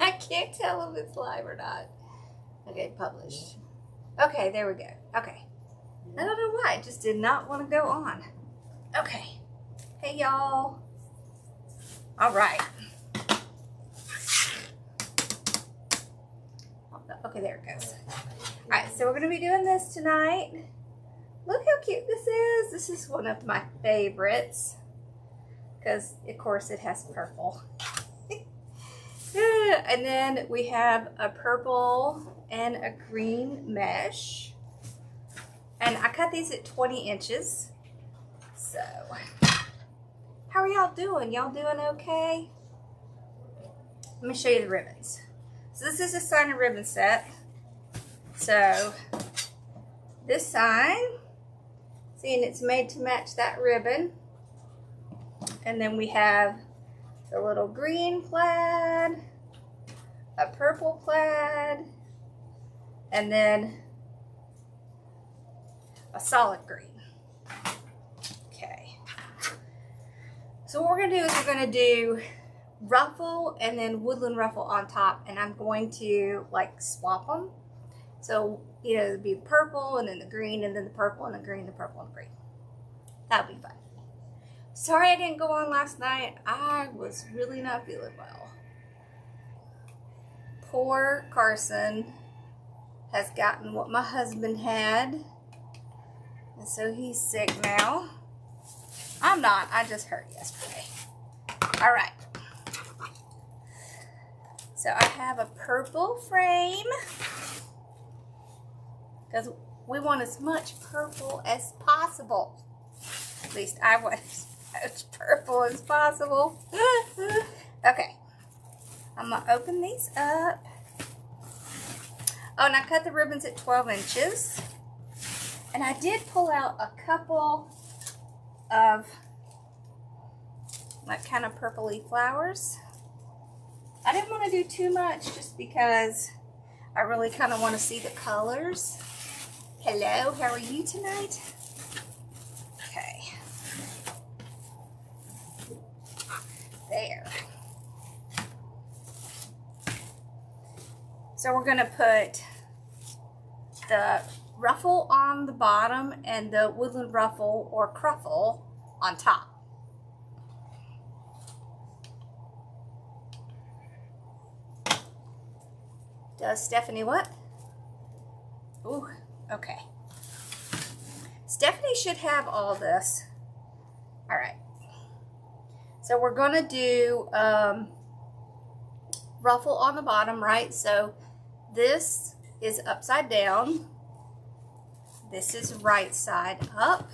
I can't tell if it's live or not. Okay, publish. Okay, there we go. Okay. I don't know why. It just did not want to go on. Okay. Hey, y'all. All right. Okay, there it goes. All right, so we're going to be doing this tonight. Look how cute this is. This is one of my favorites because, of course, it has purple. And then we have a purple and a green mesh. And I cut these at 20 inches. So, how are y'all doing? Y'all doing okay? Let me show you the ribbons. So this is a sign and ribbon set. So this sign, seeing it's made to match that ribbon. And then we have the little green plaid, a purple plaid, and then a solid green. Okay. So what we're gonna do is we're gonna do ruffle and then woodland ruffle on top, and I'm going to like swap them. So, you know, it'd be the purple and then the green and then the purple and the green, the purple and the green. That'll be fun. Sorry I didn't go on last night. I was really not feeling well. Poor Carson has gotten what my husband had, and so he's sick now. I'm not. I just hurt yesterday. All right. So I have a purple frame because we want as much purple as possible. At least I want as much purple as possible. Okay. I'm going to open these up. Oh, and I cut the ribbons at 12 inches. And I did pull out a couple of like kind of purpley flowers. I didn't want to do too much just because I really kind of want to see the colors. Hello, how are you tonight? Okay. There. So we're going to put the ruffle on the bottom and the woodland ruffle or cruffle on top. Does Stephanie what? Ooh, okay. Stephanie should have all this. All right. So we're going to do ruffle on the bottom, right? So this is upside down. This is right side up.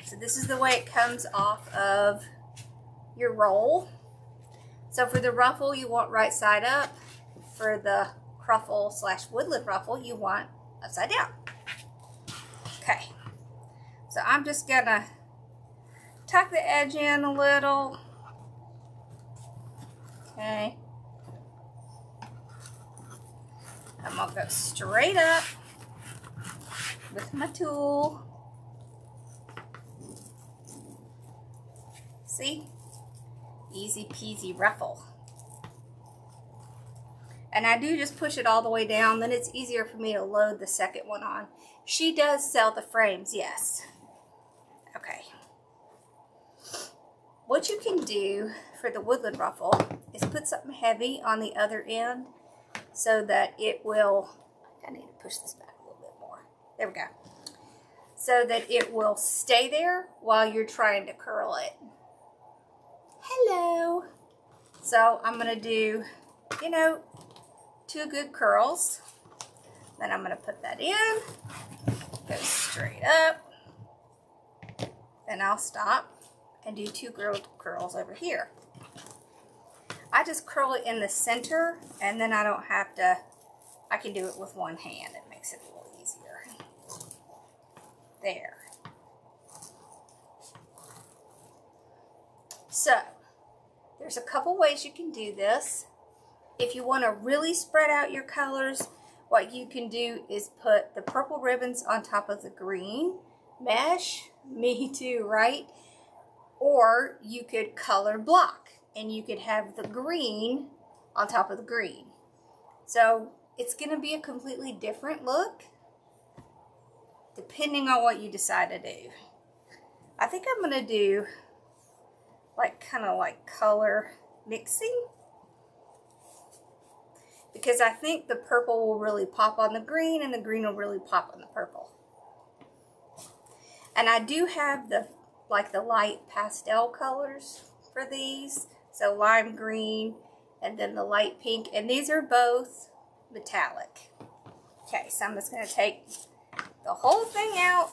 So this is the way it comes off of your roll. So for the ruffle, you want right side up. For the cruffle / woodland ruffle, you want upside down. Okay. So I'm just gonna tuck the edge in a little. Okay. I'm gonna go straight up with my tool. See? Easy peasy ruffle. And I do just push it all the way down, then it's easier for me to load the second one on. She does sell the frames, yes. Okay. What you can do for the woodland ruffle is put something heavy on the other end so that it will, I need to push this back a little bit more. There we go. So that it will stay there while you're trying to curl it. Hello. So I'm going to do, you know, 2 good curls. Then I'm going to put that in, go straight up, then I'll stop and do 2 curls over here. I just curl it in the center, and then I don't have to, I can do it with one hand. It makes it a little easier. There. So, there's a couple ways you can do this. If you want to really spread out your colors, what you can do is put the purple ribbons on top of the green mesh. Me too, right? Or you could color block, and you could have the green on top of the green. So it's going to be a completely different look depending on what you decide to do. I think I'm going to do like kind of like color mixing, because I think the purple will really pop on the green and the green will really pop on the purple. And I do have the light pastel colors for these. So lime green and then the light pink, and these are both metallic. Okay, so I'm just going to take the whole thing out,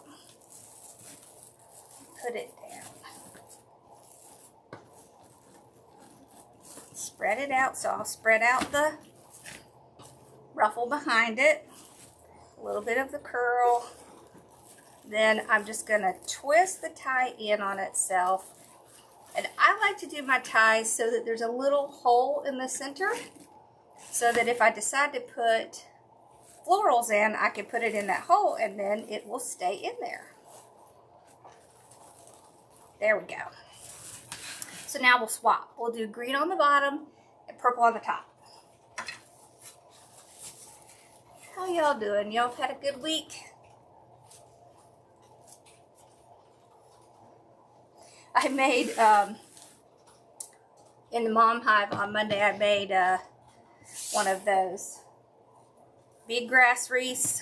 put it down, spread it out. So I'll spread out the ruffle behind it, a little bit of the curl. Then I'm just going to twist the tie in on itself. And I like to do my ties so that there's a little hole in the center, so that if I decide to put florals in, I can put it in that hole and then it will stay in there. There we go. So now we'll swap. We'll do green on the bottom and purple on the top. How y'all doing? Y'all had a good week? I made, in the Mom Hive on Monday, I made one of those bead grass wreaths.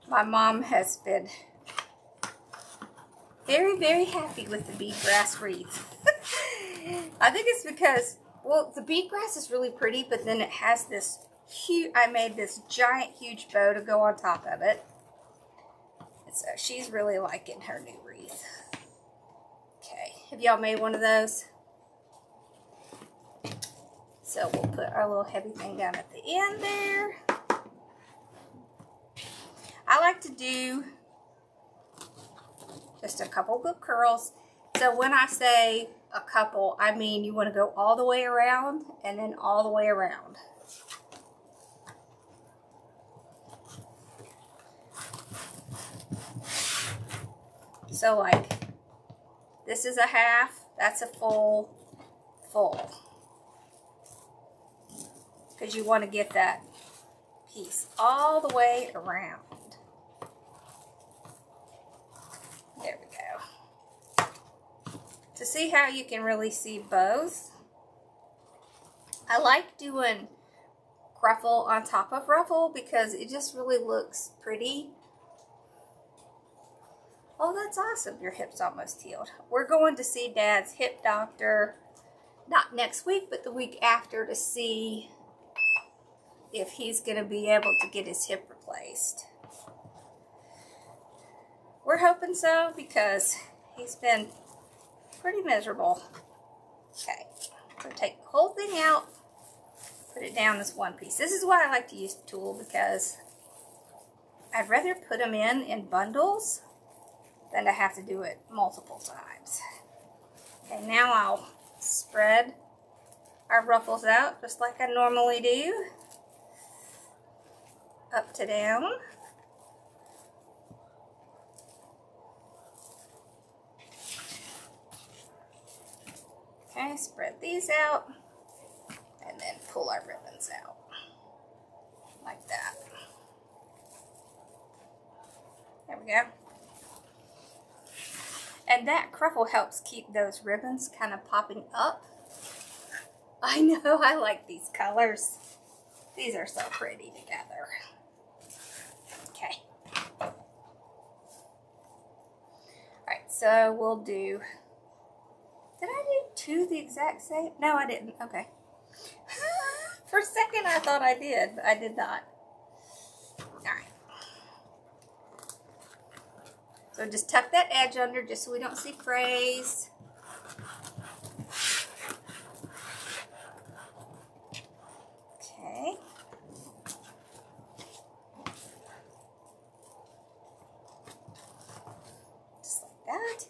My mom has been very, very happy with the bead grass wreath. I think it's because, well, the bead grass is really pretty, but then it has this huge, I made this giant, huge bow to go on top of it. And so she's really liking her new wreath. Okay, have y'all made one of those? So we'll put our little heavy thing down at the end there. I like to do just a couple good curls. So when I say a couple, I mean you want to go all the way around and then all the way around. So like, this is a half, that's a full. Because you want to get that piece all the way around. There we go. To see how you can really see both, I like doing ruffle on top of ruffle because it just really looks pretty. Oh, that's awesome. Your hip's almost healed. We're going to see Dad's hip doctor, not next week, but the week after, to see if he's going to be able to get his hip replaced. We're hoping so because he's been pretty miserable. Okay, so take the whole thing out, put it down as one piece. This is why I like to use the tool, because I'd rather put them in bundles than to have to do it multiple times. Okay, now I'll spread our ruffles out just like I normally do. Up to down. Okay, spread these out and then pull our ribbons out like that. There we go. And that ruffle helps keep those ribbons kind of popping up. I know, I like these colors. These are so pretty together. Okay. Alright, so we'll do... Did I do two the exact same? No, I didn't. Okay. For a second I thought I did, but I did not. Alright. So just tuck that edge under just so we don't see frays. Okay. Just like that.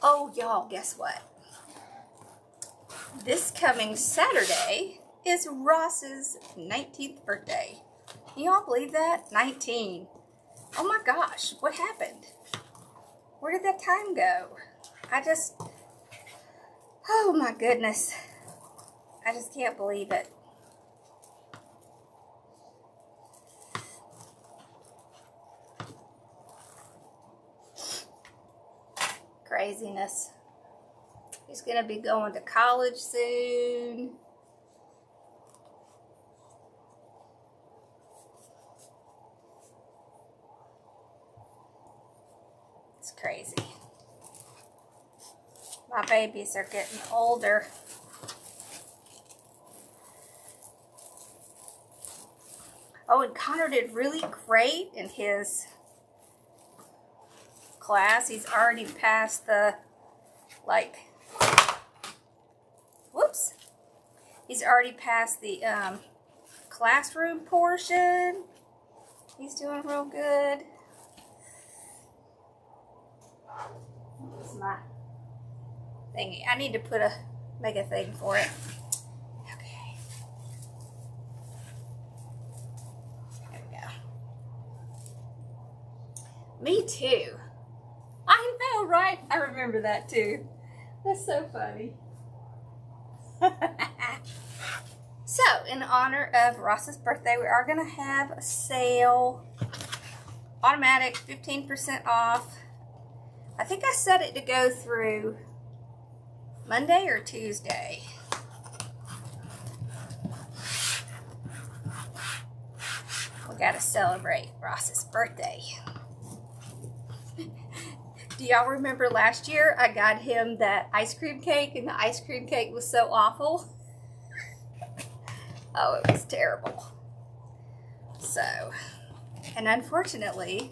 Oh, y'all, guess what? This coming Saturday is Ross's 19th birthday. Can y'all believe that? 19. Oh my gosh, what happened? Where did that time go? Oh my goodness. I just can't believe it. Craziness. He's going to be going to college soon. It's crazy. My babies are getting older. Oh, and Connor did really great in his class. He's already passed the, whoops. He's already passed the classroom portion. He's doing real good. What's my thingy? I need to make a thing for it. Okay. There we go. Me too. I know, right? I remember that too. That's so funny. So, in honor of Ross's birthday, we are going to have a sale. Automatic, 15% off. I think I set it to go through Monday or Tuesday. We got to celebrate Ross's birthday. Do y'all remember last year I got him that ice cream cake and the ice cream cake was so awful? Oh, it was terrible. So, and unfortunately,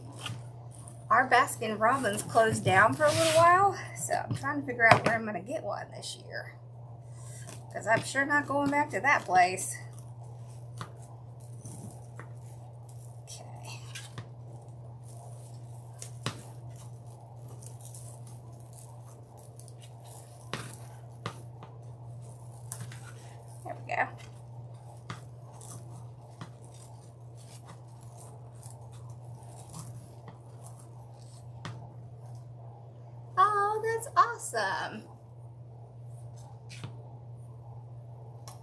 our Baskin Robbins closed down for a little while, so I'm trying to figure out where I'm going to get one this year. Because I'm sure not going back to that place. Okay. There we go. That's awesome.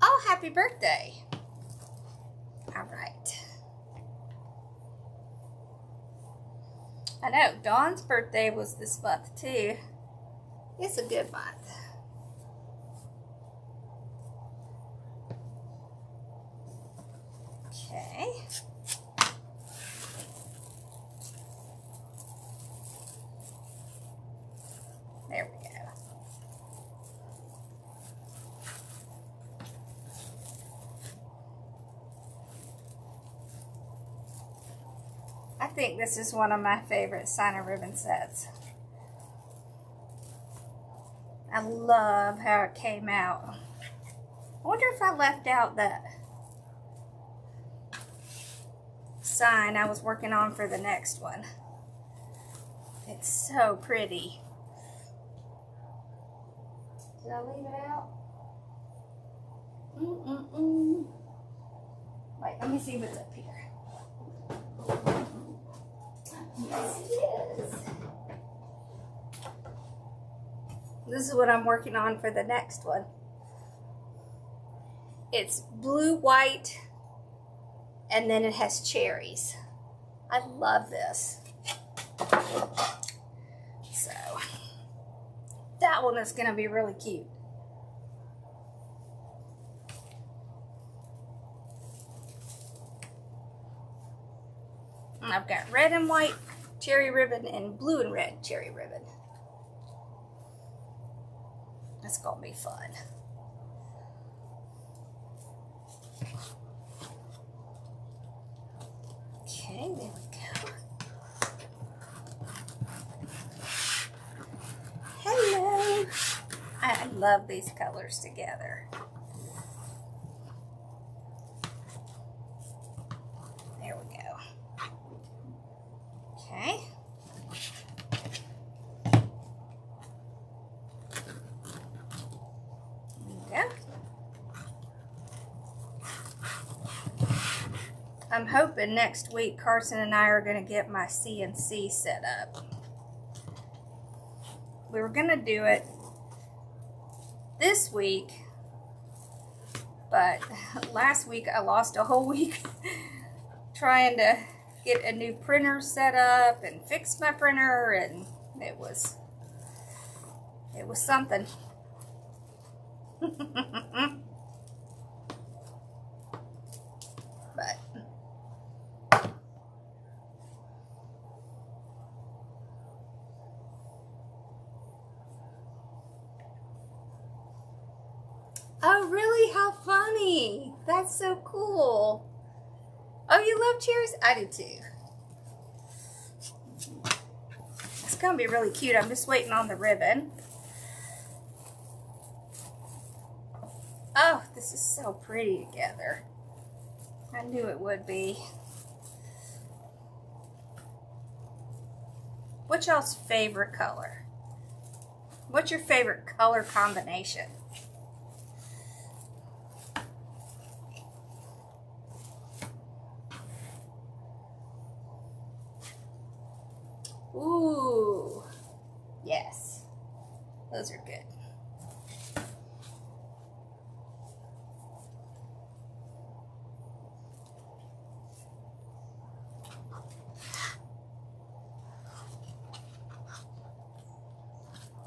Oh, happy birthday. All right. I know, Dawn's birthday was this month too. It's a good month. Okay. There we go. I think this is one of my favorite sign ribbon sets. I love how it came out. I wonder if I left out that sign I was working on for the next one. It's so pretty. Did I leave it out? Wait, let me see what's up here. Yes, it is. This is what I'm working on for the next one. It's blue, white, and then it has cherries. I love this. So, that one is going to be really cute. And I've got red and white cherry ribbon and blue and red cherry ribbon. That's going to be fun. Okay, there we go. Hello. I love these colors together. There we go. Okay. There we go. I'm hoping next week Carson and I are going to get my CNC set up. we were gonna do it this week, but last week I lost a whole week trying to get a new printer set up and fix my printer, and it was something. But oh, really? How funny. That's so cool. Oh, you love cherries? I do too. It's gonna be really cute. I'm just waiting on the ribbon. Oh, this is so pretty together. I knew it would be. What's y'all's favorite color? What's your favorite color combination? Ooh, yes, those are good.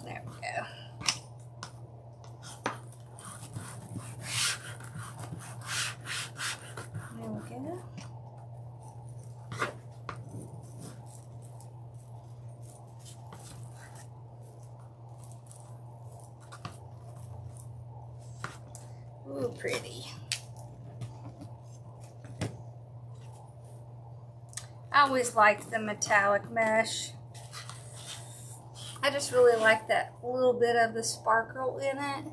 There we go. There we go. Ooh, pretty. I always liked the metallic mesh. I just really like that little bit of the sparkle in it.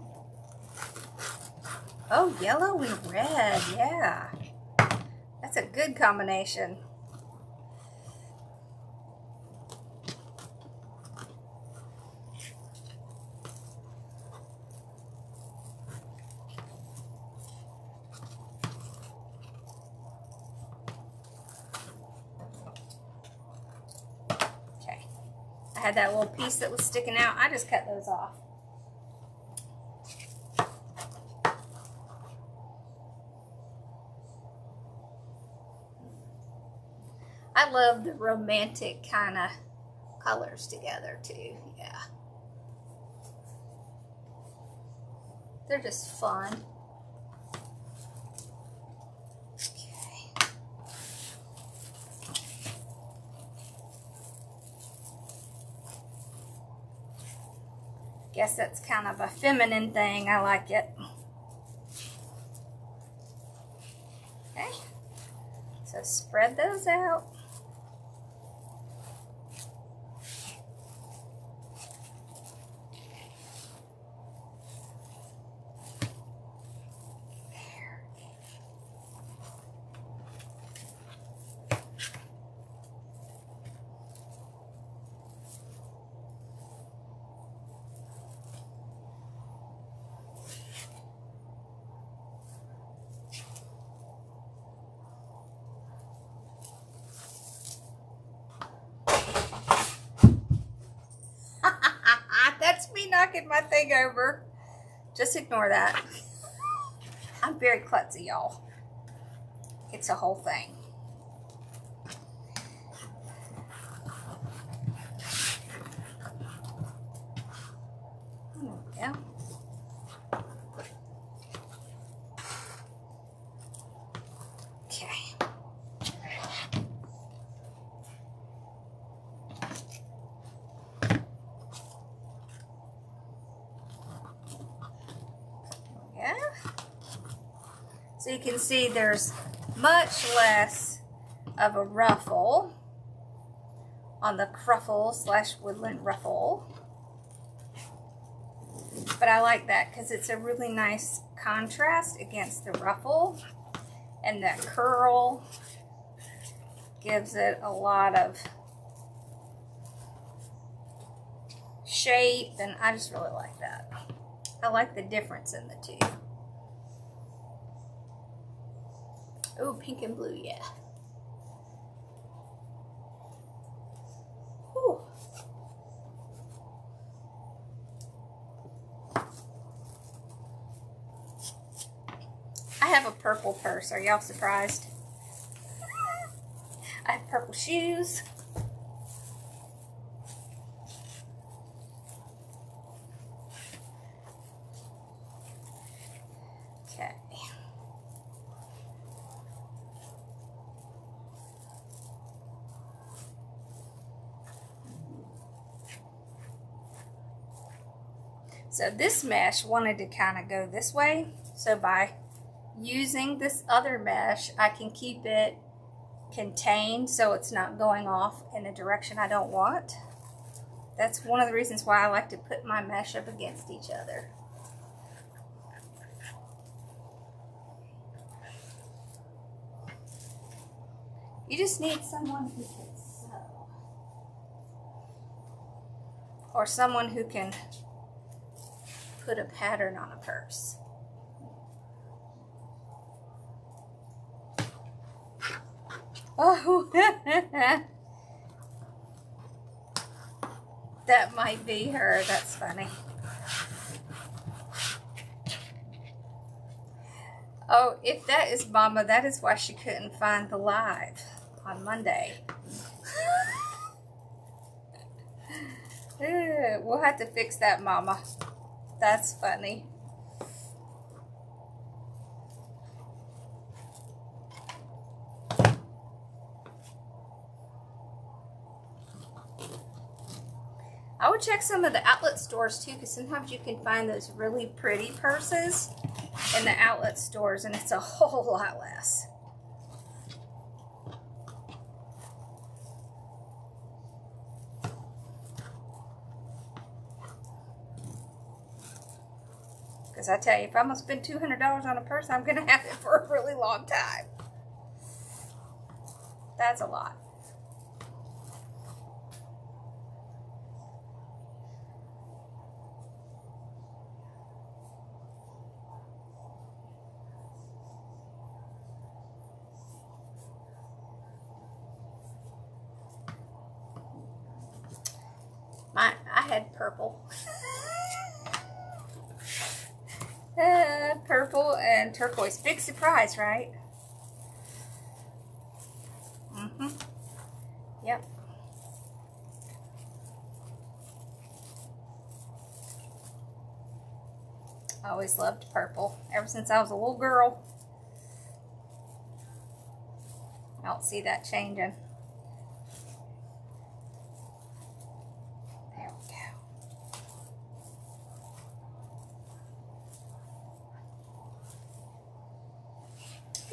Oh, yellow and red, yeah. That's a good combination. I had that little piece that was sticking out. I just cut those off. I love the romantic kind of colors together too. Yeah. They're just fun. Guess that's kind of a feminine thing. I like it. Okay, so spread those out. That's me knocking my thing over. Just ignore that. I'm very klutzy, y'all. It's a whole thing. There we go. Okay. So you can see there's much less of a ruffle on the Ruffle / Woodland Ruffle. But I like that because it's a really nice contrast against the ruffle, and that curl gives it a lot of shape, and I just really like that. I like the difference in the two. Oh, pink and blue, yeah. Whew. have a purple purse. Are y'all surprised? I have purple shoes. Okay. So this mesh wanted to kind of go this way. So by using this other mesh, I can keep it contained so it's not going off in a direction I don't want. That's one of the reasons why I like to put my mesh up against each other. You just need someone who can sew. Or someone who can put a pattern on a purse. Oh, that might be her. That's funny. Oh, if that is Mama, that is why she couldn't find the live on Monday. We'll have to fix that, Mama. That's funny. I would check some of the outlet stores too, because sometimes you can find those really pretty purses in the outlet stores and it's a whole lot less. Because I tell you, if I'm going to spend $200 on a purse, I'm going to have it for a really long time. That's a lot. I had purple. Purple and turquoise. Big surprise, right? Yep. I always loved purple. Ever since I was a little girl. I don't see that changing. There we go.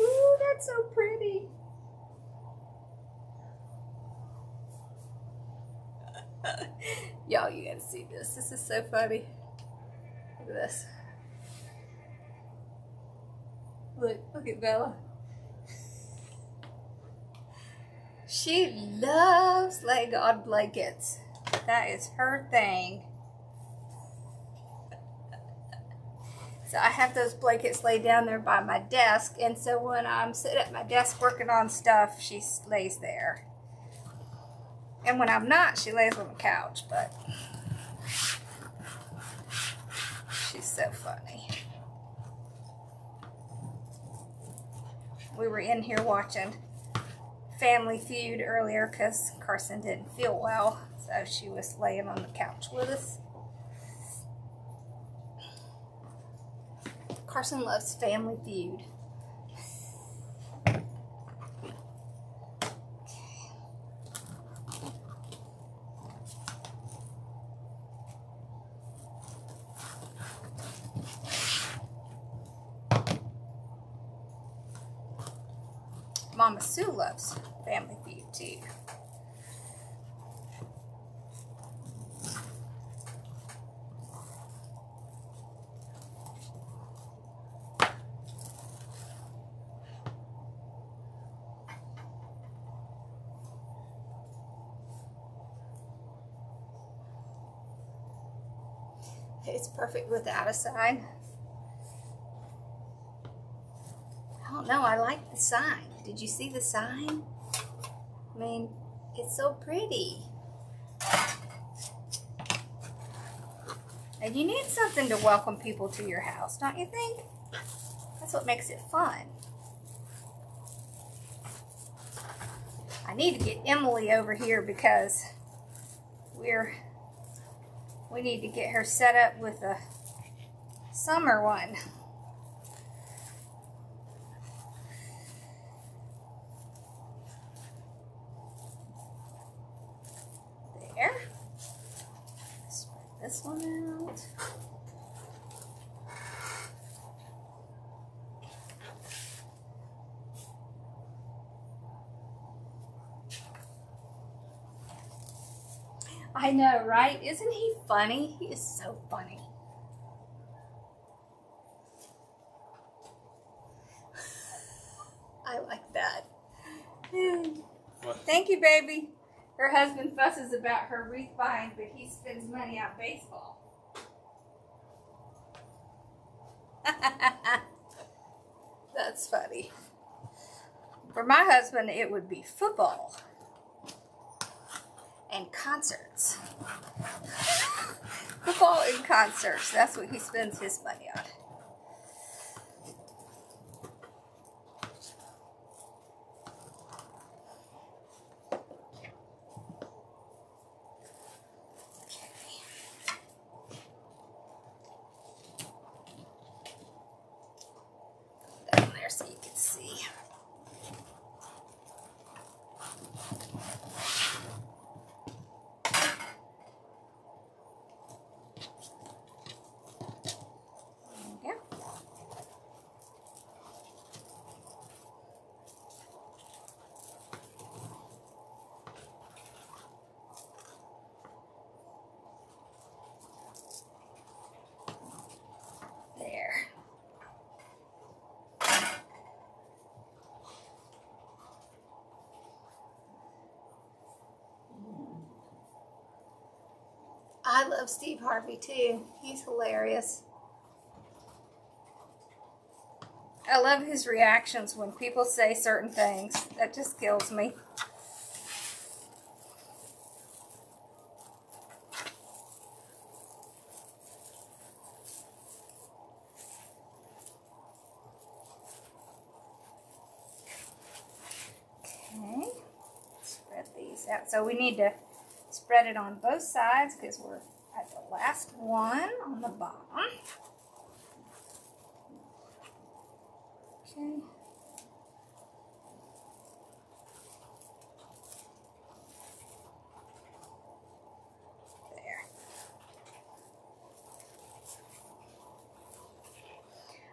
Ooh, that's so pretty. Y'all, you gotta see this. This is so funny. Look at this. Look at Bella. She loves laying on blankets. That is her thing. So I have those blankets laid down there by my desk, and so when I'm sitting at my desk working on stuff, she lays there. And when I'm not, she lays on the couch, but she's so funny. We were in here watching Family Feud earlier because Carson didn't feel well, so she was laying on the couch with us. Carson loves Family Feud. Mama Sue loves Family Feud too. It's perfect without a sign. I don't know, I like the sign. Did you see the sign? I mean, it's so pretty. And you need something to welcome people to your house, don't you think? That's what makes it fun. I need to get Emily over here because we need to get her set up with a summer one. There. Spread this one out. I know, right? Isn't he funny? He is so funny. I like that. Thank you, baby. Her husband fusses about her wreath buying, but he spends money on baseball. That's funny. For my husband, it would be football and concerts. Football and concerts. That's what he spends his money on. Down there so you can see. I love Steve Harvey too. He's hilarious. I love his reactions when people say certain things. That just kills me. Okay, spread these out. So we need to spread it on both sides because we're at the last one on the bottom. Okay. There.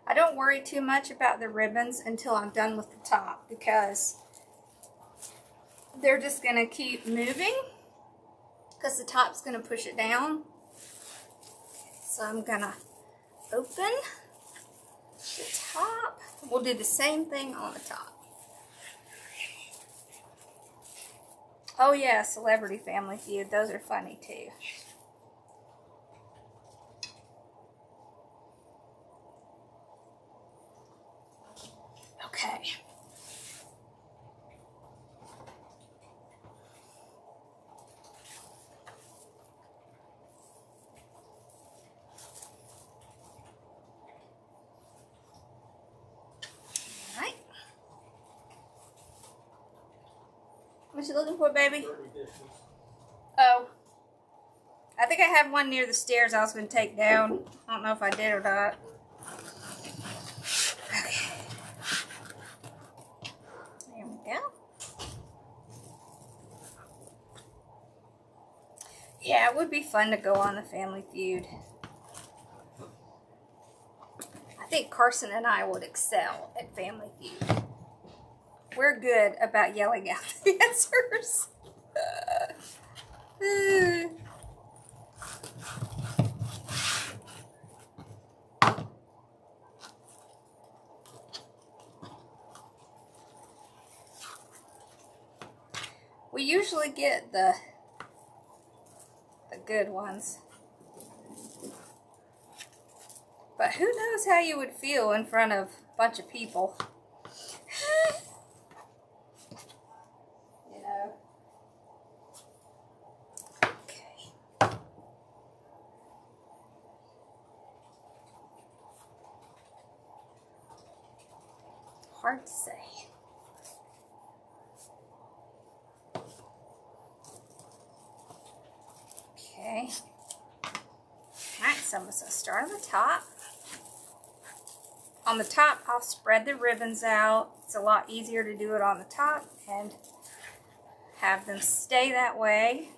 I don't worry too much about the ribbons until I'm done with the top because they're just going to keep moving. Because the top's going to push it down. So I'm going to open the top. We'll do the same thing on the top. Oh yeah, Celebrity Family Feud. Those are funny too. Okay. What you looking for, baby? Oh. I think I have one near the stairs I was going to take down. I don't know if I did or not. Okay. There we go. Yeah, it would be fun to go on the Family Feud. I think Carson and I would excel at Family Feud. We're good about yelling out the answers. We usually get the good ones. But who knows how you would feel in front of a bunch of people. hard to say. Okay. Alright, so I'm going to start on the top. On the top, I'll spread the ribbons out. It's a lot easier to do it on the top and have them stay that way.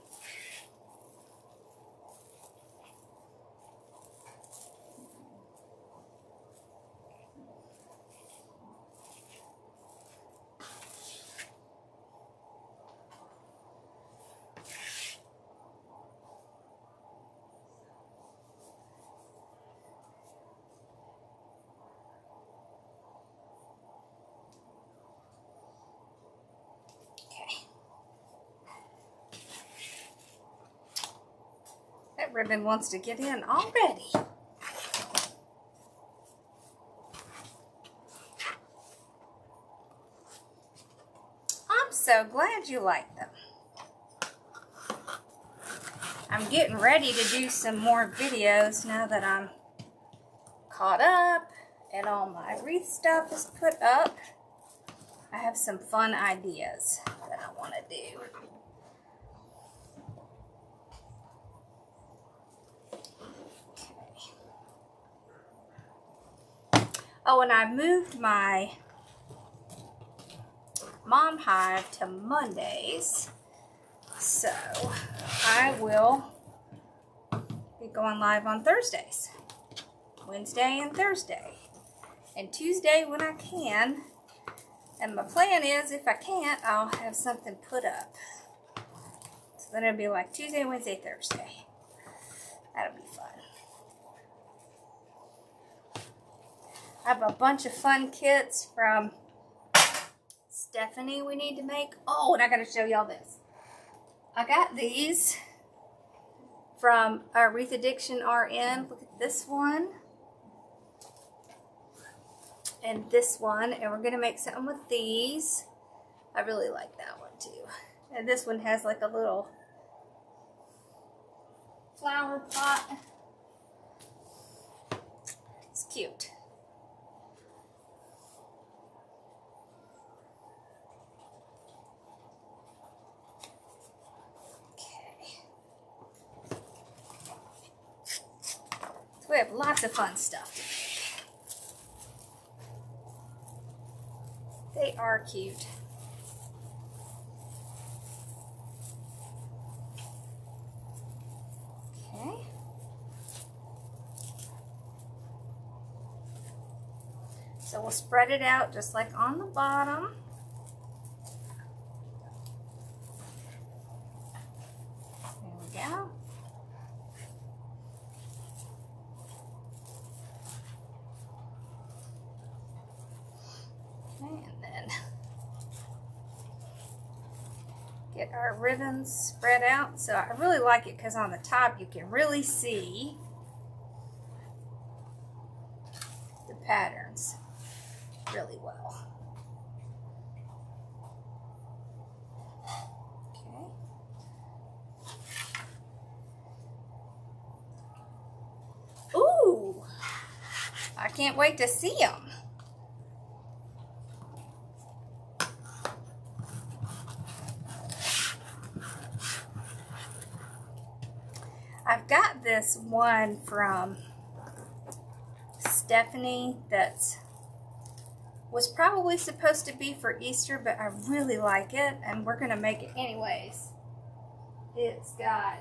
That ribbon wants to get in already. I'm so glad you like them. I'm getting ready to do some more videos now that I'm caught up and all my wreath stuff is put up. I have some fun ideas that I want to do. Oh, and I moved my mom hive to Mondays, so I will be going live on Thursdays, Wednesday and Thursday, and Tuesday when I can. And my plan is, if I can't, I'll have something put up. So then it'll be like Tuesday, Wednesday, Thursday. That'll be fun. I have a bunch of fun kits from Stephanie we need to make. Oh, and I gotta show y'all this. I got these from Wreath Addiction RN. Look at this one. And this one. And we're gonna make something with these. I really like that one too. And this one has like a little flower pot. It's cute. We have lots of fun stuff to make. They are cute. Okay. So we'll spread it out just like on the bottom. There we go. And then get our ribbons spread out. So I really like it because on the top you can really see the patterns really well. Okay. Ooh! I can't wait to see them. I've got this one from Stephanie that was probably supposed to be for Easter, but I really like it, and we're going to make it anyways. It's got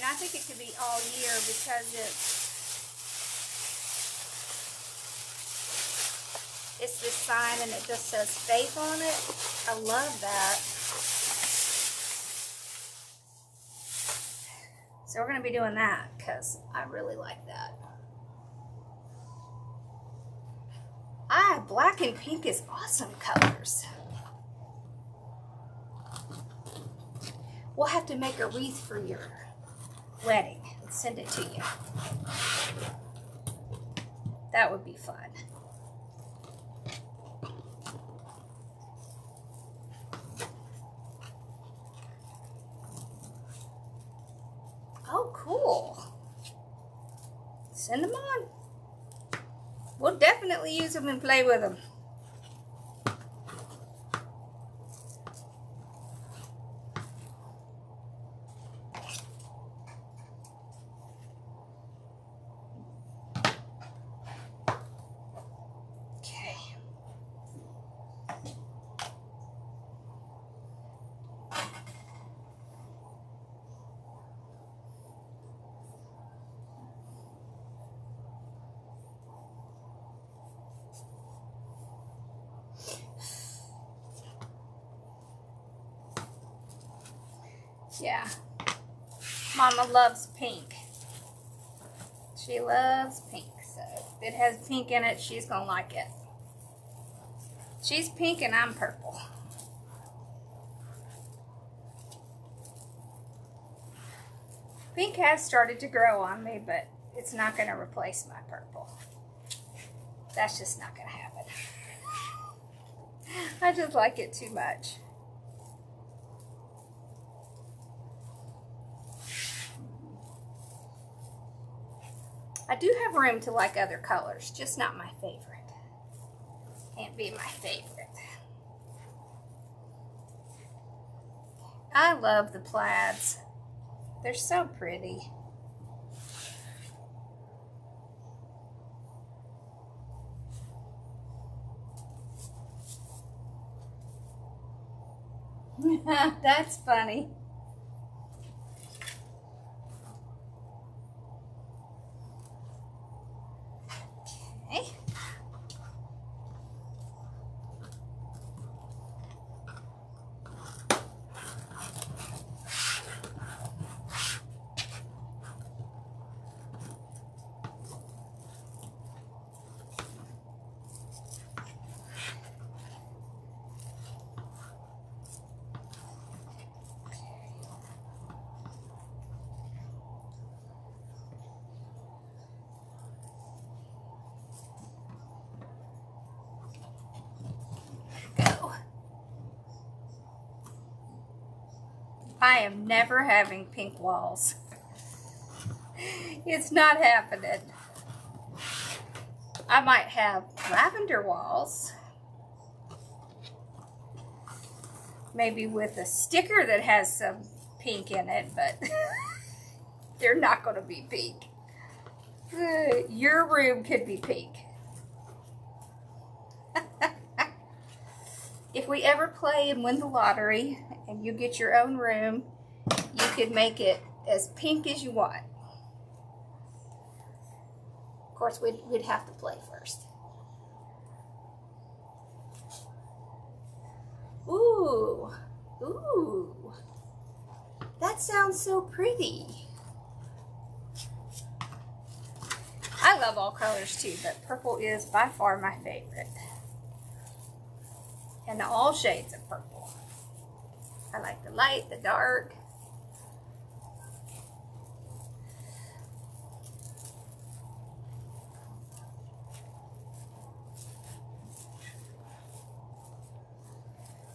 I think it could be all year because it's this sign and it just says faith on it. I love that. So we're going to be doing that because I really like that. Black and pink is awesome colors. We'll have to make a wreath for your wedding and send it to you. That would be fun. Oh, cool. Send them on. We'll definitely use them and play with them. Yeah, Mama loves pink. She loves pink, so if it has pink in it, she's gonna like it. She's pink and I'm purple. Pink has started to grow on me, but it's not gonna replace my purple. That's just not gonna happen. I just like it too much. I do have room to like other colors, just not my favorite. Can't be my favorite. I love the plaids. They're so pretty. That's funny. Okay. Go. I am never having pink walls. It's not happening. I might have lavender walls. Maybe with a sticker that has some pink in it, but they're not going to be pink. Your room could be pink. If we ever play and win the lottery and you get your own room, you could make it as pink as you want. Of course, we'd have to play first. Ooh, ooh, that sounds so pretty. I love all colors too, but purple is by far my favorite. And all shades of purple. I like the light, the dark.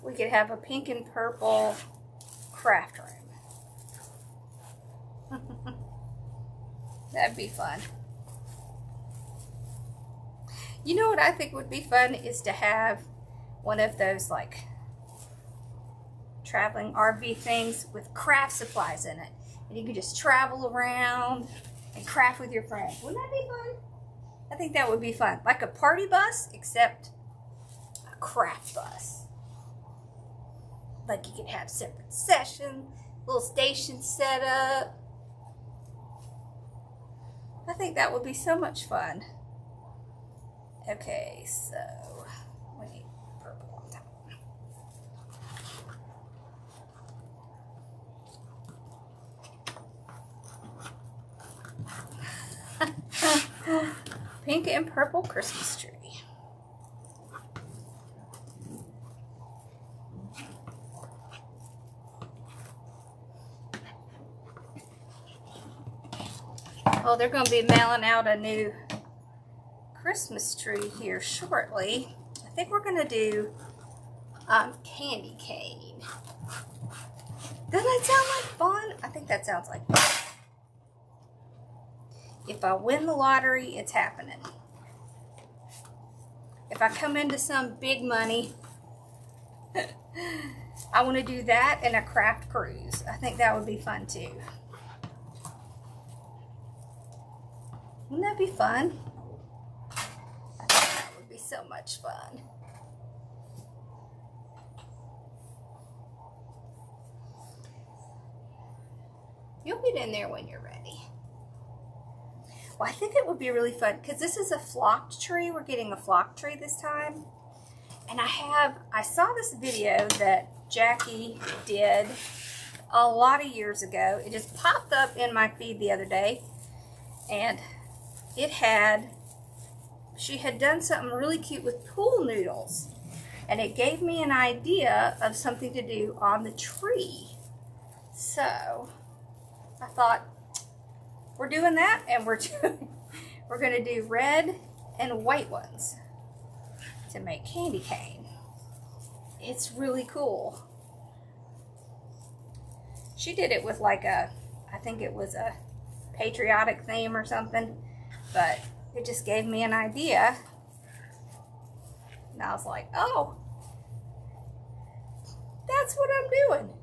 We could have a pink and purple craft room. That'd be fun. You know what I think would be fun is to have one of those like traveling RV things with craft supplies in it. And you can just travel around and craft with your friends. Wouldn't that be fun? I think that would be fun. Like a party bus, except a craft bus. Like you can have separate sessions, little stations set up. I think that would be so much fun. Okay, so we need purple on top. Pink and purple Christmas tree. Oh, they're going to be mailing out a new Christmas tree here shortly. I think we're going to do candy cane. Doesn't that sound like fun? I think that sounds like fun. If I win the lottery, it's happening. If I come into some big money, I want to do that and a craft cruise. I think that would be fun too. Wouldn't that be fun? I think that would be so much fun. You'll get in there when you're ready. Well, I think it would be really fun because this is a flocked tree. We're getting a flocked tree this time. And I saw this video that Jackie did a lot of years ago. It just popped up in my feed the other day. And she had done something really cute with pool noodles. And it gave me an idea of something to do on the tree. So I thought, we're doing that, and we're going to do red and white ones to make candy cane. It's really cool. She did it with like I think it was a patriotic theme or something, but it just gave me an idea. And I was like, oh, that's what I'm doing.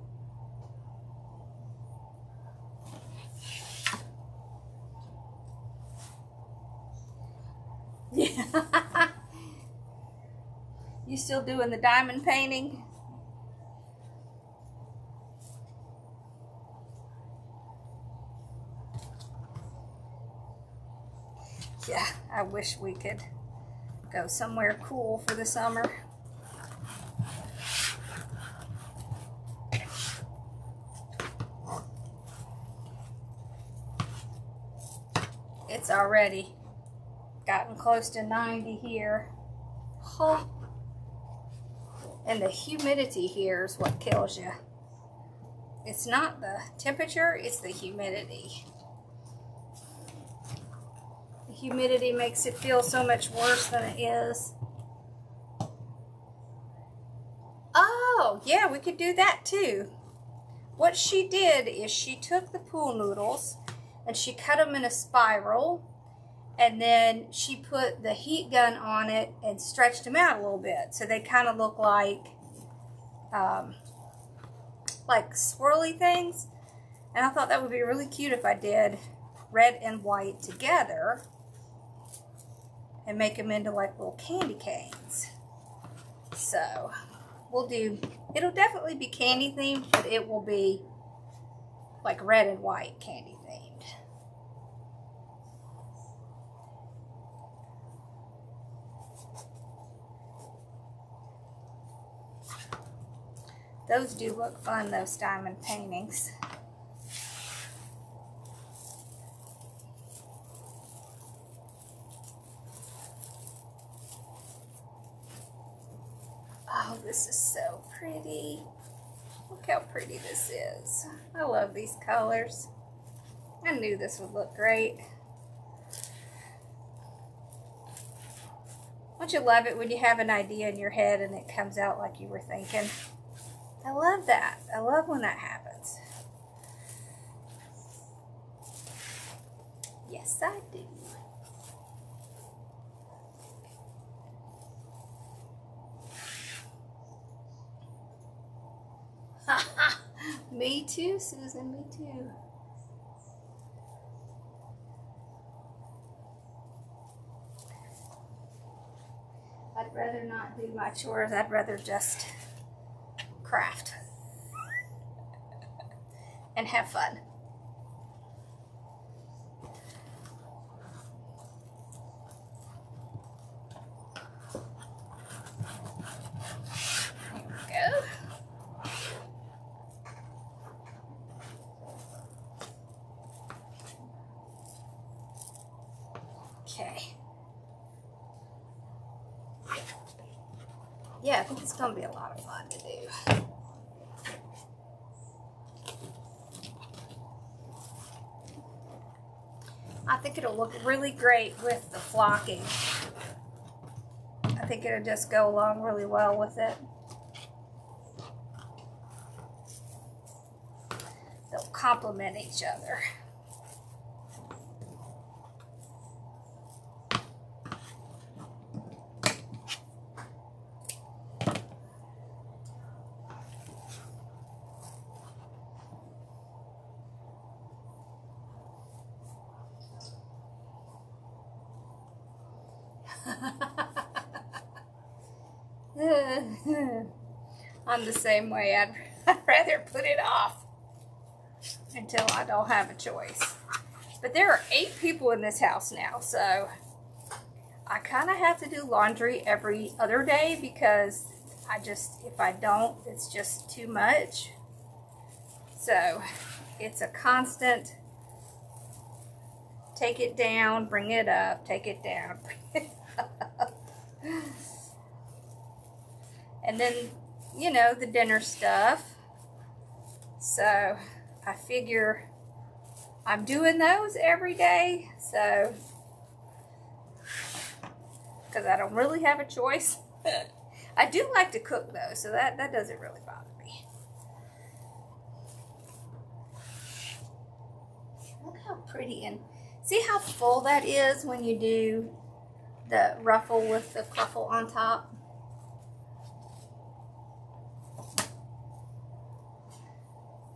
Yeah. You still doing the diamond painting? Yeah, I wish we could go somewhere cool for the summer. It's already gotten close to 90 here. Oh. And the humidity here is what kills you. It's not the temperature, it's the humidity. The humidity makes it feel so much worse than it is. Oh, yeah, we could do that too. What she did is she took the pool noodles and she cut them in a spiral. And then she put the heat gun on it and stretched them out a little bit. So they kind of look like swirly things. And I thought that would be really cute if I did red and white together and make them into like little candy canes. So we'll do, it'll definitely be candy themed, but it will be like red and white candy themed. Those do look fun, those diamond paintings. Oh, this is so pretty. Look how pretty this is. I love these colors. I knew this would look great. Don't you love it when you have an idea in your head and it comes out like you were thinking? I love that. I love when that happens. Yes, I do. Me too, Susan, me too. I'd rather not do my chores. I'd rather just craft and have fun. There we go. Okay. Yeah, I think it's going to be a lot of fun to do. I think it'll look really great with the flocking. I think it'll just go along really well with it. They'll complement each other. I'm the same way. I'd rather put it off until I don't have a choice. But there are 8 people in this house now, so I kind of have to do laundry every other day because if I don't, it's just too much. So it's a constant take it down, bring it up, take it down, bring it up. And then, you know, the dinner stuff. So I figure I'm doing those every day. So, because I don't really have a choice. I do like to cook though, so that doesn't really bother me. Look how pretty, and see how full that is when you do the ruffle with the ruffle on top.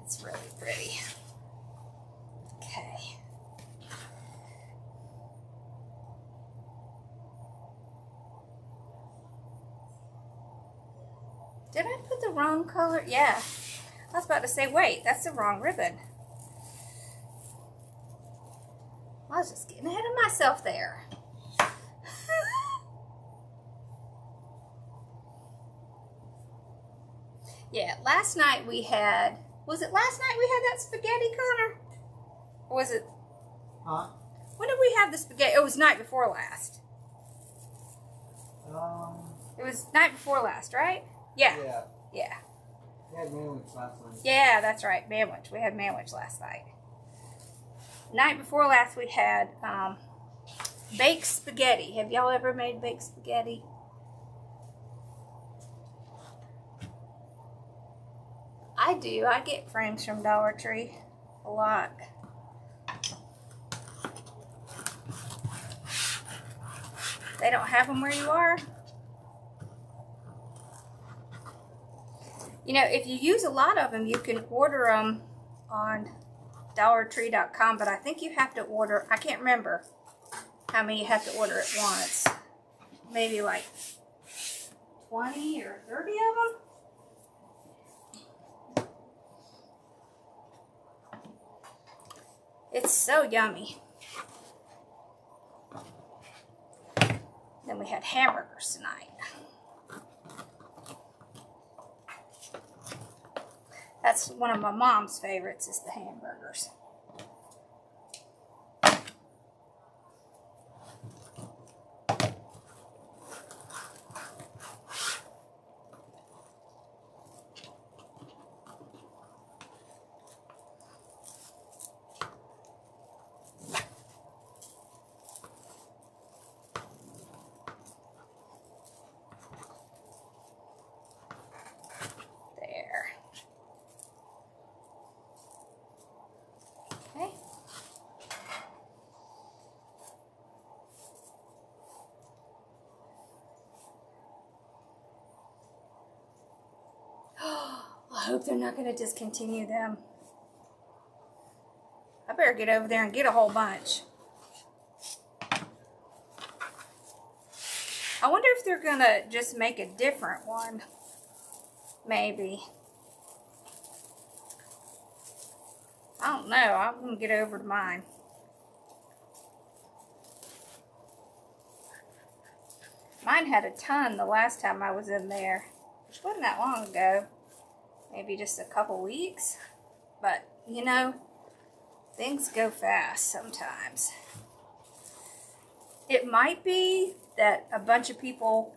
It's really pretty. Okay. Did I put the wrong color? Yeah. I was about to say, wait, that's the wrong ribbon. I was just getting ahead of myself there. Yeah, last night we had, was it last night we had that spaghetti, Connor? Or was it? Huh? When did we have the spaghetti? It was night before last. It was night before last, right? Yeah. Yeah. Yeah. We had manwich last night. Yeah, that's right. Manwich. We had manwich last night. Night before last we had baked spaghetti. Have y'all ever made baked spaghetti? I do. I get frames from Dollar Tree a lot. They don't have them where you are? You know, if you use a lot of them, you can order them on DollarTree.com, but I think you have to order, I can't remember how many you have to order at once. Maybe like 20 or 30 of them? It's so yummy. Then we had hamburgers tonight. That's one of my mom's favorites, is the hamburgers. I hope they're not going to discontinue them. I better get over there and get a whole bunch. I wonder if they're going to just make a different one. Maybe. I don't know. I'm going to get over to mine. Mine had a ton the last time I was in there, which wasn't that long ago. Maybe just a couple weeks. But, you know, things go fast sometimes. It might be that a bunch of people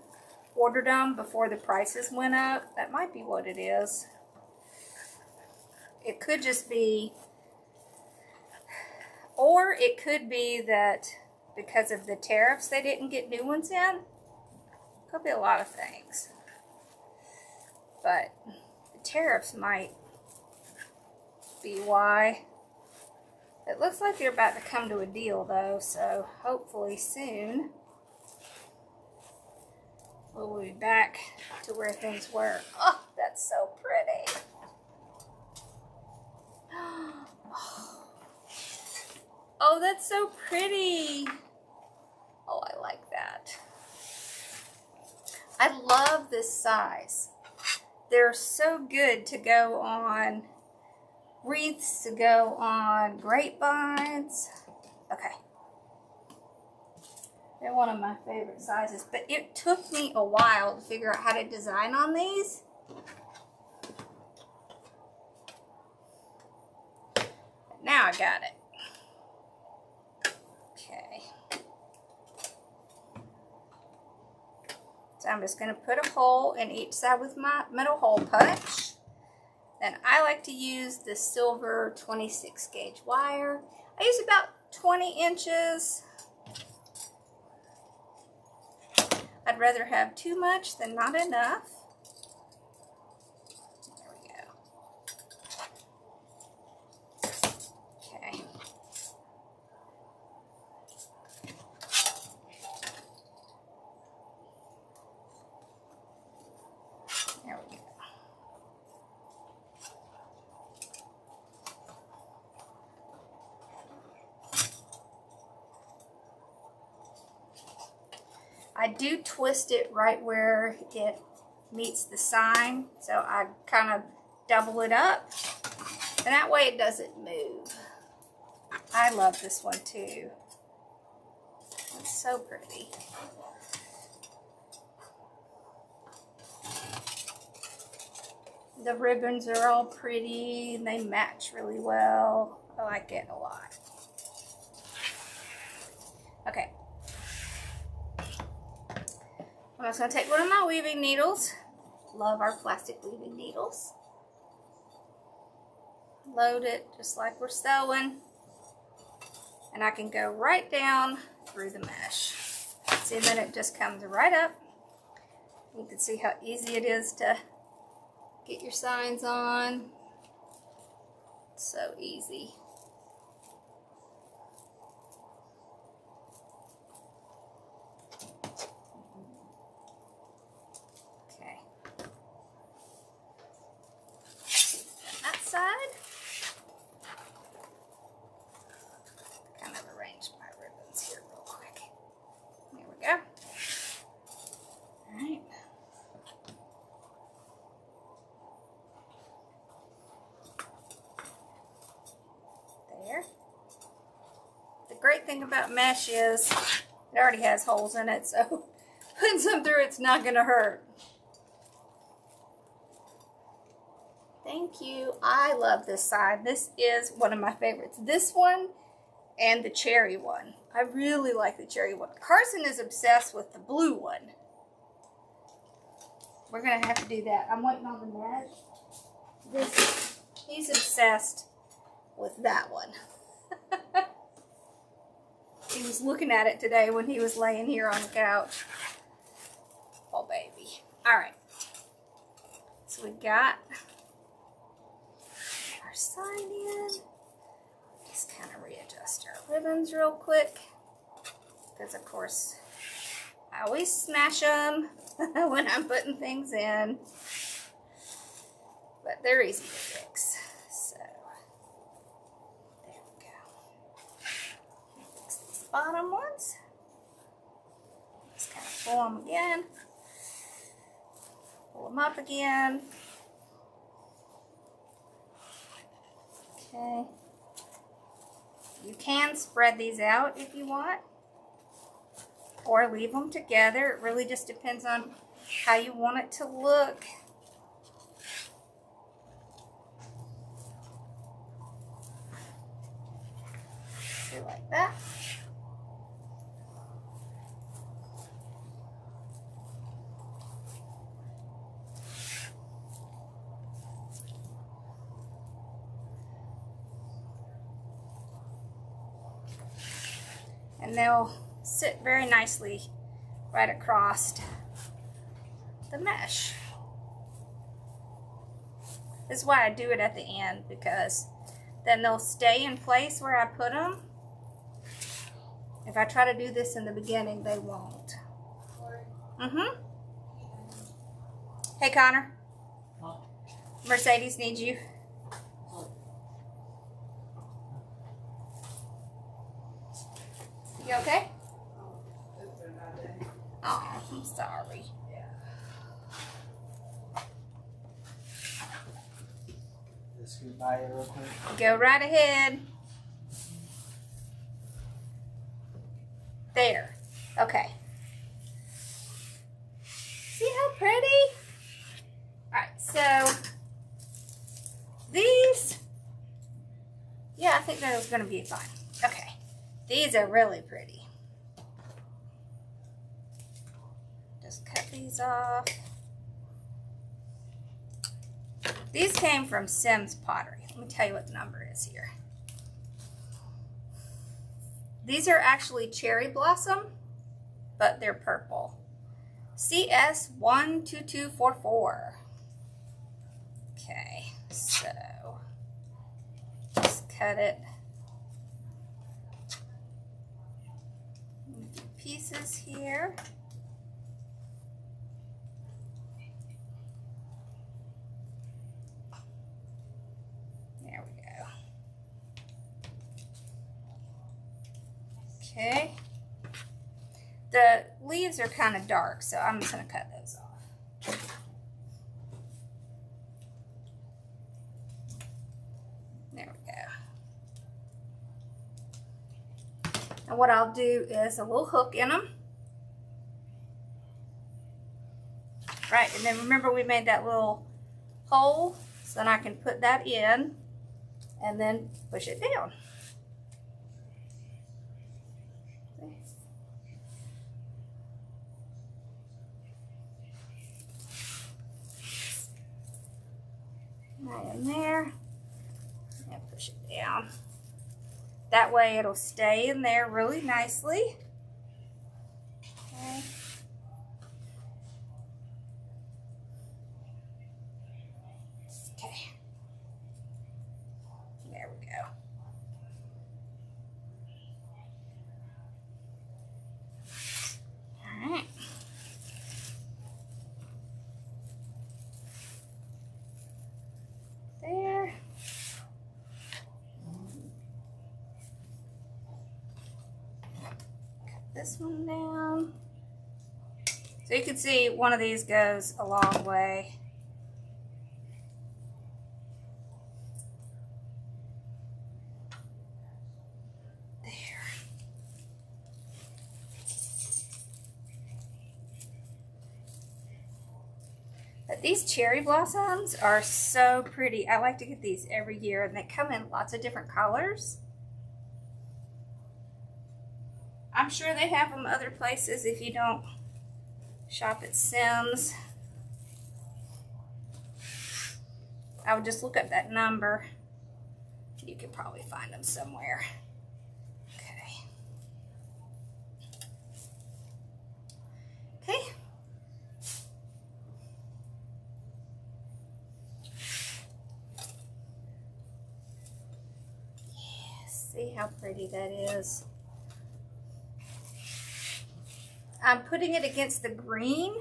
ordered them before the prices went up. That might be what it is. It could just be, or it could be that because of the tariffs they didn't get new ones in. Could be a lot of things. But the tariffs might be why. It looks like they're about to come to a deal though, so hopefully soon we'll be back to where things were. Oh, that's so pretty. Oh, that's so pretty. Oh, I like that. I love this size. They're so good to go on wreaths, to go on grapevines. Okay. They're one of my favorite sizes, but it took me a while to figure out how to design on these. But now I got it. Okay. So I'm just going to put a hole in each side with my metal hole punch. Then I like to use the silver 26 gauge wire. I use about 20 inches. I'd rather have too much than not enough. There we go. Okay. There we go. I do twist it right where it meets the sign, so I kind of double it up, and that way it doesn't move. I love this one too. It's so pretty. The ribbons are all pretty and they match really well. I like it a lot. Okay. I'm just going to take one of my weaving needles. Love our plastic weaving needles. Load it just like we're sewing. And I can go right down through the mesh. See, and then it just comes right up. You can see how easy it is to get your signs on. It's so easy. Great thing about mesh is it already has holes in it, so putting some through it's not going to hurt. Thank you. I love this side. This is one of my favorites. This one and the cherry one. I really like the cherry one. Carson is obsessed with the blue one. We're going to have to do that. I'm waiting on the mesh. He's obsessed with that one. He was looking at it today when he was laying here on the couch. Oh, baby. All right. So we got our sign in. Just kind of readjust our ribbons real quick. Because, of course, I always smash them when I'm putting things in. But they're easy to fix. Bottom ones. Just kind of pull them again. Pull them up again. Okay. You can spread these out if you want, or leave them together. It really just depends on how you want it to look. Do like that. And they'll sit very nicely right across the mesh. This is why I do it at the end, because then they'll stay in place where I put them. If I try to do this in the beginning, they won't. Mm-hmm. Hey, Connor. Huh? Mercedes needs you. You okay? Oh, I'm sorry. scoot by it real quick? Go right ahead. There. Okay. See how pretty? Alright, so these, yeah, I think that was going to be fine. Okay. These are really pretty. Just cut these off. These came from Sim's Pottery. Let me tell you what the number is here. These are actually cherry blossom, but they're purple. CS 12244. Okay, so just cut it into pieces here. There we go. Okay. The leaves are kind of dark, so I'm just going to cut those off. There we go. And what I'll do is a little hook in them. Right, and then remember we made that little hole, so then I can put that in and then push it down. Right in there, and push it down. That way it'll stay in there really nicely. Okay. Okay. There we go. All right. There. Cut this one down. So you can see one of these goes a long way. There. But these cherry blossoms are so pretty. I like to get these every year, and they come in lots of different colors. I'm sure they have them other places if you don't shop at Sim's. I would just look up that number. You could probably find them somewhere. Okay. Okay. See how pretty that is. I'm putting it against the green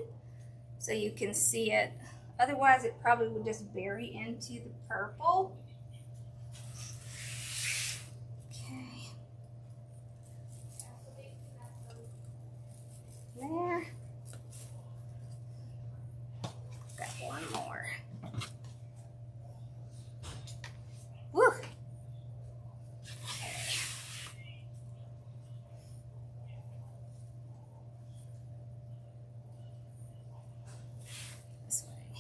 so you can see it. Otherwise, it probably would just bury into the purple. Okay. There. Got one more. Woo!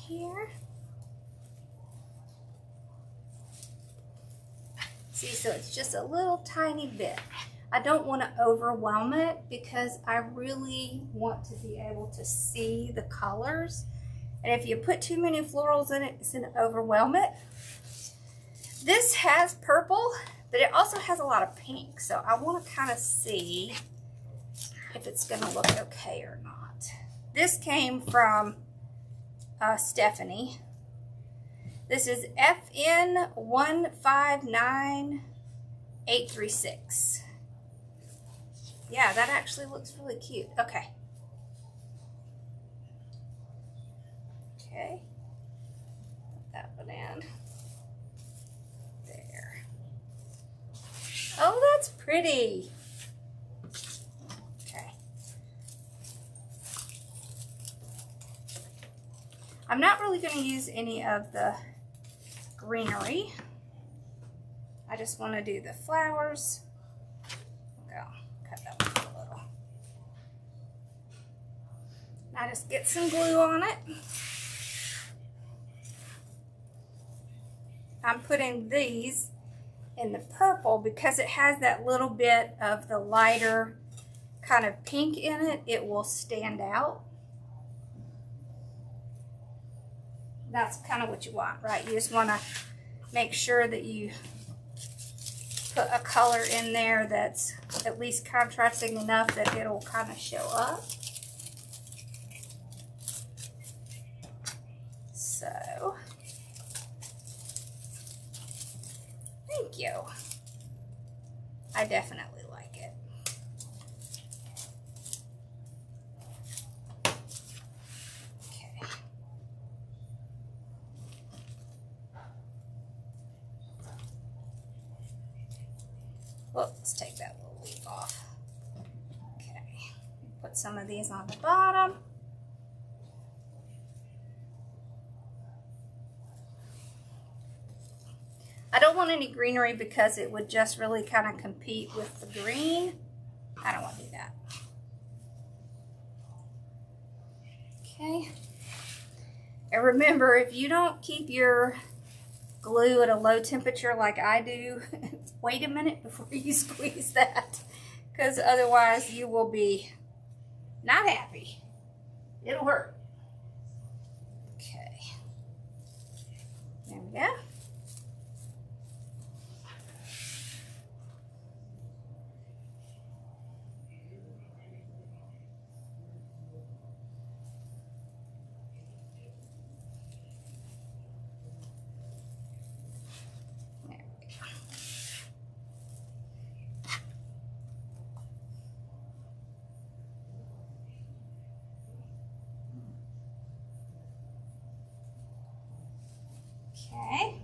Here. See, so it's just a little tiny bit. I don't want to overwhelm it because I really want to be able to see the colors. And if you put too many florals in it, it's going to overwhelm it. This has purple, but it also has a lot of pink. So I want to kind of see if it's going to look okay or not. This came from Stephanie. This is FN 159836. Yeah, that actually looks really cute. Okay. Okay. Put that one in. There. Oh, that's pretty. I'm not really going to use any of the greenery. I just want to do the flowers. Go, cut that one a little. Now just get some glue on it. I'm putting these in the purple because it has that little bit of the lighter kind of pink in it. It will stand out. That's kind of what you want, right? You just want to make sure that you put a color in there that's at least contrasting enough that it'll kind of show up. So, thank you. I definitely like it. Okay. Well, let's take that little leaf off. Okay. Put some of these on the bottom. I don't want any greenery because it would just really kind of compete with the green. I don't want to do that. Okay. And remember, if you don't keep your glue at a low temperature like I do, wait a minute before you squeeze that, because otherwise you will be not happy. It'll hurt. Okay. There we go. Okay.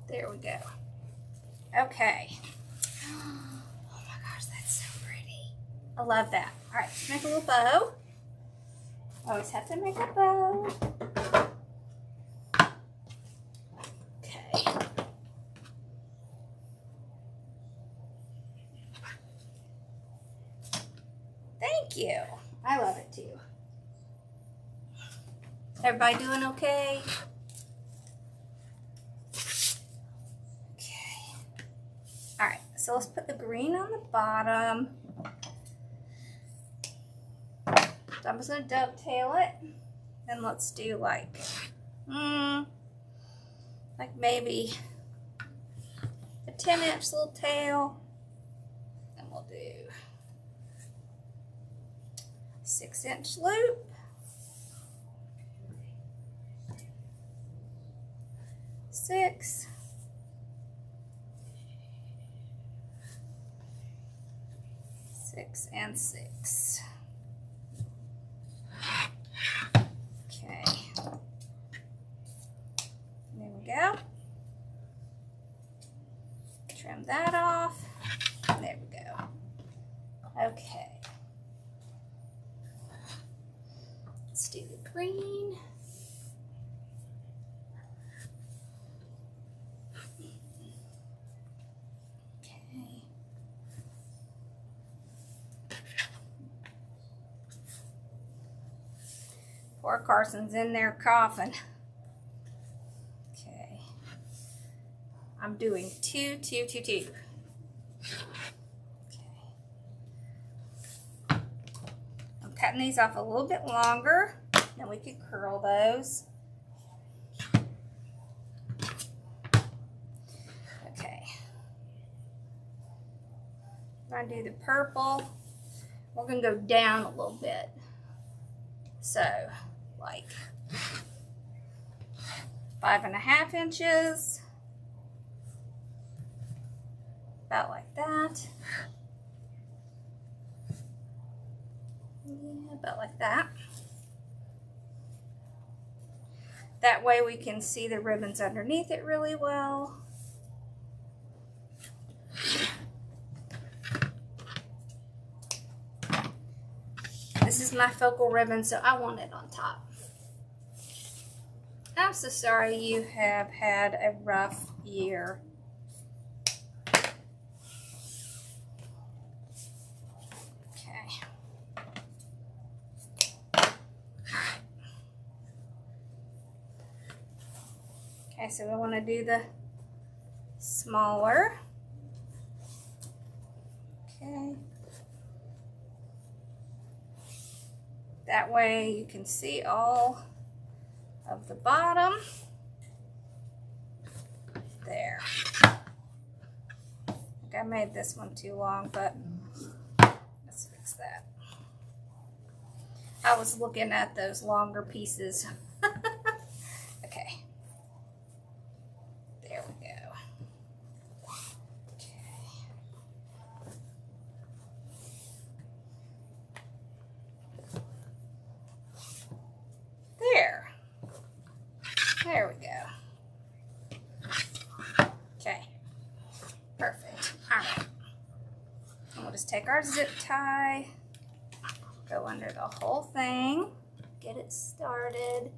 There we go. Okay. Oh my gosh, that's so pretty. I love that. All right, let's make a little bow. Always have to make a bow. Okay. Thank you. I love it too. Everybody doing okay? Okay. All right, so let's put the green on the bottom. So I'm just gonna dovetail it, and let's do like maybe a 10-inch little tail, and we'll do 6-inch loop. Six. Six and six. Okay. There we go. Trim that off. There we go. Okay. Let's do the green. Okay. Poor Carson's in there coughing. Okay. I'm doing two. Okay. I'm cutting these off a little bit longer, then we could curl those. Okay. I'm gonna do the purple. We're gonna go down a little bit. So, like 5.5 inches. About like that. Yeah, about like that. That way we can see the ribbons underneath it really well. This is my focal ribbon, so I want it on top. I'm so sorry you have had a rough year. Okay. Okay, so we want to do the smaller. Okay. That way you can see all of the bottom. There. I think I made this one too long, but let's fix that. I was looking at those longer pieces. Okay. There we go. There. There we go. Okay. Perfect. All right. And we'll just take our zip tie, go under the whole thing, get it started.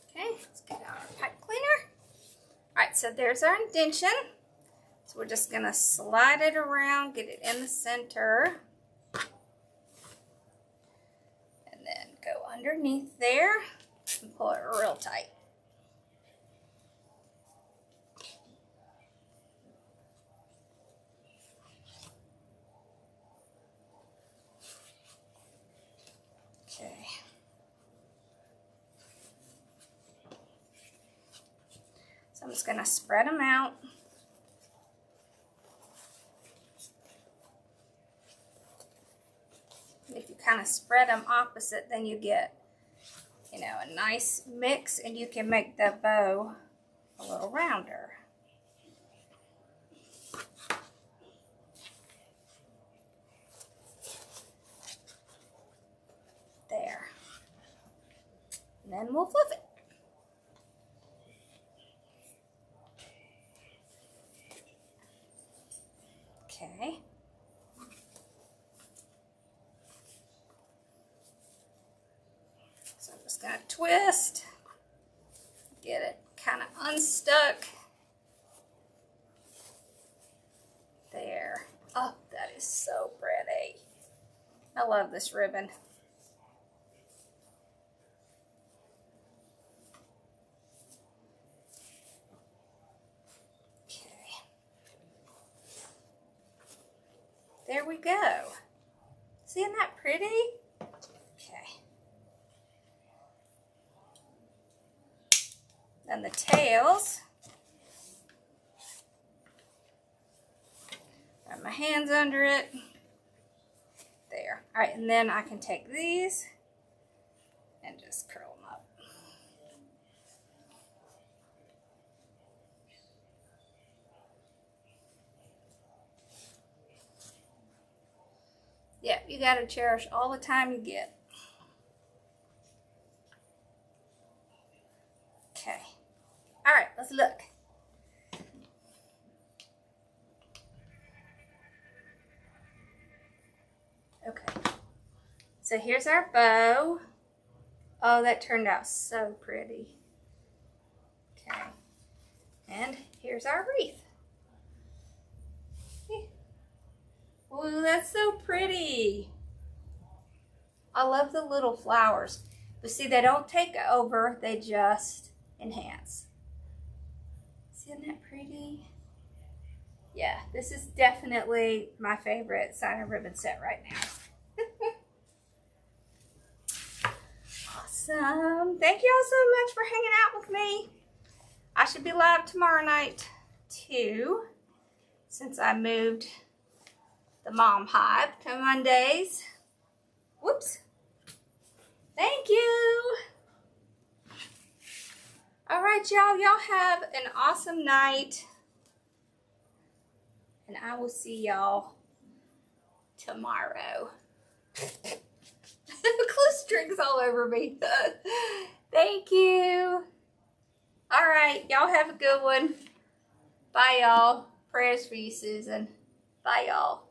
Okay, let's get out our pipe cleaner. All right, so there's our indention. So we're just gonna slide it around, get it in the center, and then go underneath there and pull it real tight. Okay. So I'm just gonna spread them out. If you kind of spread them opposite, then you get, you know, a nice mix, and you can make the bow a little rounder. There. And then we'll flip it. Okay. So I'm just going to twist, get it kind of unstuck. There. Oh, that is so pretty. I love this ribbon. Okay. There we go. Isn't that pretty? Okay. Then the tails. Got my hands under it. There. All right, and then I can take these and just curl them up. Yeah, you gotta cherish all the time you get. Okay. All right, let's look. Okay. So here's our bow. Oh, that turned out so pretty. Okay. And here's our wreath. Oh, that's so pretty. I love the little flowers. But see, they don't take over, they just enhance. Isn't that pretty? Yeah, this is definitely my favorite sign and ribbon set right now. Awesome. Thank you all so much for hanging out with me. I should be live tomorrow night too, since I moved the mom hive to Mondays. Whoops. Thank you. All right, y'all. Y'all have an awesome night. And I will see y'all tomorrow. Glue strings all over me. Thank you. All right. Y'all have a good one. Bye, y'all. Prayers for you, Susan. Bye, y'all.